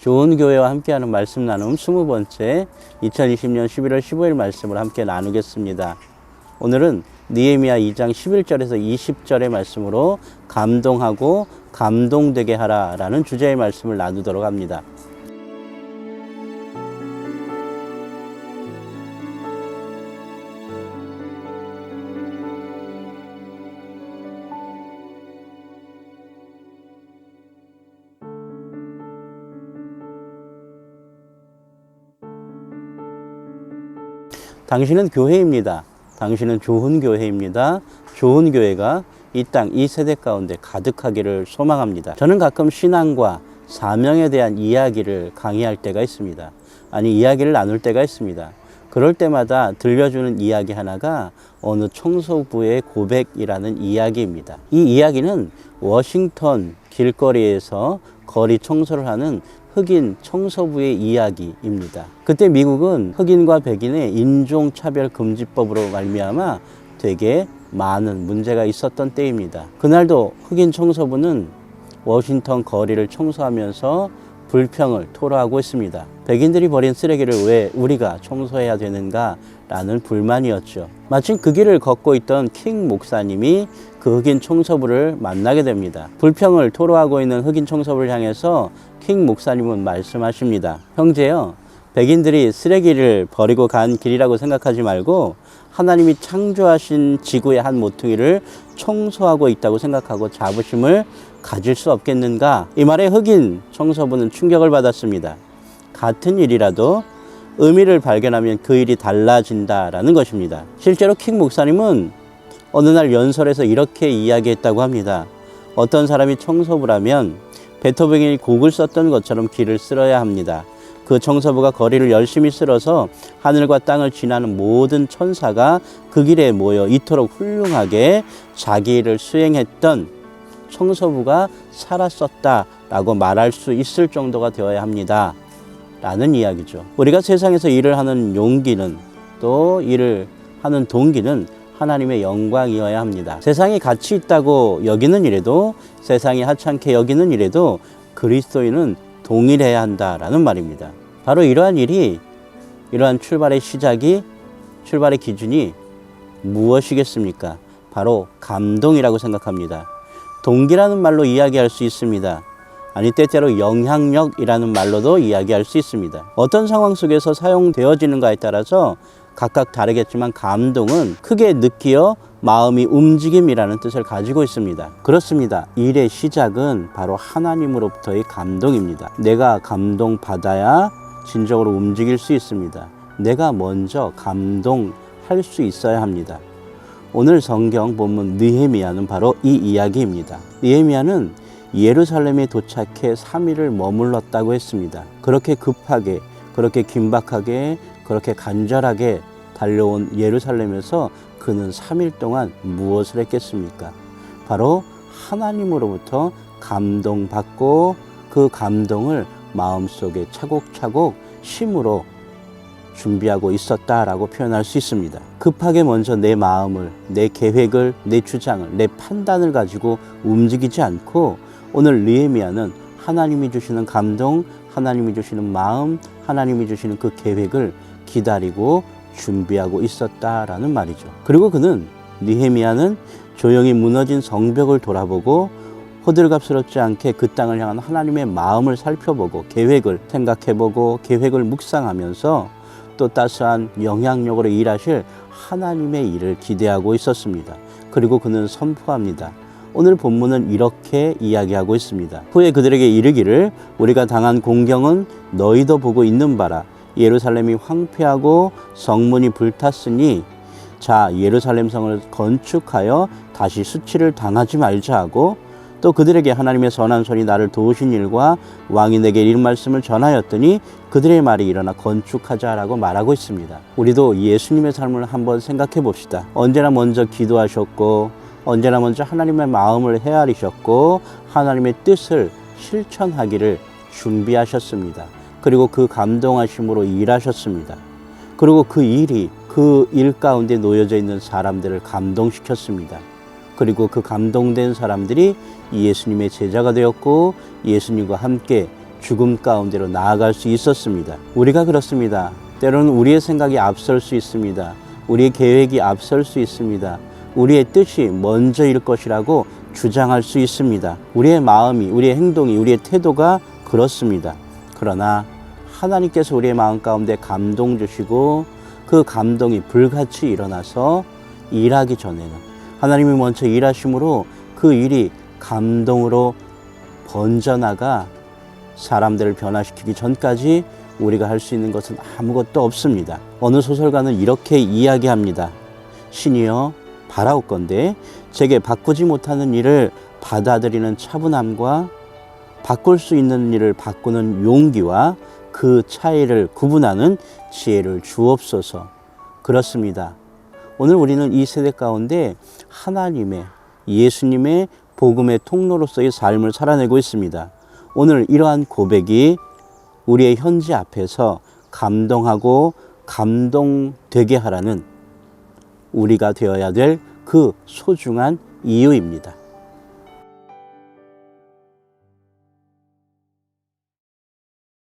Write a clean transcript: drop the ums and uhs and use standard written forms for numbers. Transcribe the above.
좋은 교회와 함께하는 말씀 나눔 20번째 2020년 11월 15일 말씀을 함께 나누겠습니다. 오늘은 느헤미야 2장 11절에서 20절의 말씀으로 감동하고 감동되게 하라 라는 주제의 말씀을 나누도록 합니다. 당신은 교회입니다. 당신은 좋은 교회입니다. 좋은 교회가 이 땅, 이 세대 가운데 가득하기를 소망합니다. 저는 가끔 신앙과 사명에 대한 이야기를 강의할 때가 있습니다. 아니, 이야기를 나눌 때가 있습니다. 그럴 때마다 들려주는 이야기 하나가 어느 청소부의 고백이라는 이야기입니다. 이 이야기는 워싱턴 길거리에서 거리 청소를 하는 흑인 청소부의 이야기입니다. 그때 미국은 흑인과 백인의 인종차별금지법으로 말미암아 되게 많은 문제가 있었던 때입니다. 그날도 흑인 청소부는 워싱턴 거리를 청소하면서 불평을 토로하고 있습니다. 백인들이 버린 쓰레기를 왜 우리가 청소해야 되는가 라는 불만이었죠. 마침 그 길을 걷고 있던 킹 목사님이 그 흑인 청소부를 만나게 됩니다. 불평을 토로하고 있는 흑인 청소부를 향해서 킹 목사님은 말씀하십니다. 형제요, 백인들이 쓰레기를 버리고 간 길이라고 생각하지 말고 하나님이 창조하신 지구의 한 모퉁이를 청소하고 있다고 생각하고 자부심을 가질 수 없겠는가? 이 말에 흑인 청소부는 충격을 받았습니다. 같은 일이라도 의미를 발견하면 그 일이 달라진다라는 것입니다. 실제로 킹 목사님은 어느 날 연설에서 이렇게 이야기했다고 합니다. 어떤 사람이 청소부라면 베토벤이 곡을 썼던 것처럼 길을 쓸어야 합니다. 그 청소부가 거리를 열심히 쓸어서 하늘과 땅을 지나는 모든 천사가 그 길에 모여 이토록 훌륭하게 자기 일을 수행했던 청소부가 살았었다라고 말할 수 있을 정도가 되어야 합니다. 라는 이야기죠. 우리가 세상에서 일을 하는 용기는, 또 일을 하는 동기는 하나님의 영광이어야 합니다. 세상이 가치 있다고 여기는 일에도, 세상이 하찮게 여기는 일에도 그리스도인은 동일해야 한다라는 말입니다. 바로 이러한 일이, 이러한 출발의 시작이, 출발의 기준이 무엇이겠습니까? 바로 감동이라고 생각합니다. 동기라는 말로 이야기할 수 있습니다. 아니, 때때로 영향력이라는 말로도 이야기할 수 있습니다. 어떤 상황 속에서 사용되어지는가에 따라서 각각 다르겠지만 감동은 크게 느끼어 마음이 움직임이라는 뜻을 가지고 있습니다. 그렇습니다. 일의 시작은 바로 하나님으로부터의 감동입니다. 내가 감동받아야 진정으로 움직일 수 있습니다. 내가 먼저 감동할 수 있어야 합니다. 오늘 성경 본문 느헤미야는 바로 이 이야기입니다. 느헤미야는 예루살렘에 도착해 3일을 머물렀다고 했습니다. 그렇게 급하게, 그렇게 긴박하게, 그렇게 간절하게 달려온 예루살렘에서 그는 3일 동안 무엇을 했겠습니까? 바로 하나님으로부터 감동받고 그 감동을 마음속에 차곡차곡 심으로 준비하고 있었다라고 표현할 수 있습니다. 급하게 먼저 내 마음을, 내 계획을, 내 주장을, 내 판단을 가지고 움직이지 않고 오늘 느헤미야는 하나님이 주시는 감동, 하나님이 주시는 마음, 하나님이 주시는 그 계획을 기다리고 준비하고 있었다라는 말이죠. 그리고 그는, 느헤미야는 조용히 무너진 성벽을 돌아보고 호들갑스럽지 않게 그 땅을 향한 하나님의 마음을 살펴보고 계획을 생각해보고 계획을 묵상하면서 또 따스한 영향력으로 일하실 하나님의 일을 기대하고 있었습니다. 그리고 그는 선포합니다. 오늘 본문은 이렇게 이야기하고 있습니다. 후에 그들에게 이르기를 우리가 당한 공경은 너희도 보고 있는 바라. 예루살렘이 황폐하고 성문이 불탔으니 자 예루살렘 성을 건축하여 다시 수치를 당하지 말자 하고 또 그들에게 하나님의 선한 손이 나를 도우신 일과 왕이 내게 이런 말씀을 전하였더니 그들의 말이 일어나 건축하자라고 말하고 있습니다. 우리도 예수님의 삶을 한번 생각해 봅시다. 언제나 먼저 기도하셨고 언제나 먼저 하나님의 마음을 헤아리셨고 하나님의 뜻을 실천하기를 준비하셨습니다. 그리고 그 감동하심으로 일하셨습니다. 그리고 그 일이 그 일 가운데 놓여져 있는 사람들을 감동시켰습니다. 그리고 그 감동된 사람들이 예수님의 제자가 되었고 예수님과 함께 죽음 가운데로 나아갈 수 있었습니다. 우리가 그렇습니다. 때로는 우리의 생각이 앞설 수 있습니다. 우리의 계획이 앞설 수 있습니다. 우리의 뜻이 먼저일 것이라고 주장할 수 있습니다. 우리의 마음이, 우리의 행동이, 우리의 태도가 그렇습니다. 그러나 하나님께서 우리의 마음 가운데 감동 주시고 그 감동이 불같이 일어나서 일하기 전에는 하나님이 먼저 일하심으로 그 일이 감동으로 번져나가 사람들을 변화시키기 전까지 우리가 할 수 있는 것은 아무것도 없습니다. 어느 소설가는 이렇게 이야기합니다. 신이여 바라옵건대 제게 바꾸지 못하는 일을 받아들이는 차분함과 바꿀 수 있는 일을 바꾸는 용기와 그 차이를 구분하는 지혜를 주옵소서. 그렇습니다. 오늘 우리는 이 세대 가운데 하나님의, 예수님의 복음의 통로로서의 삶을 살아내고 있습니다. 오늘 이러한 고백이 우리의 현재 앞에서 감동하고 감동되게 하라는 우리가 되어야 될 그 소중한 이유입니다.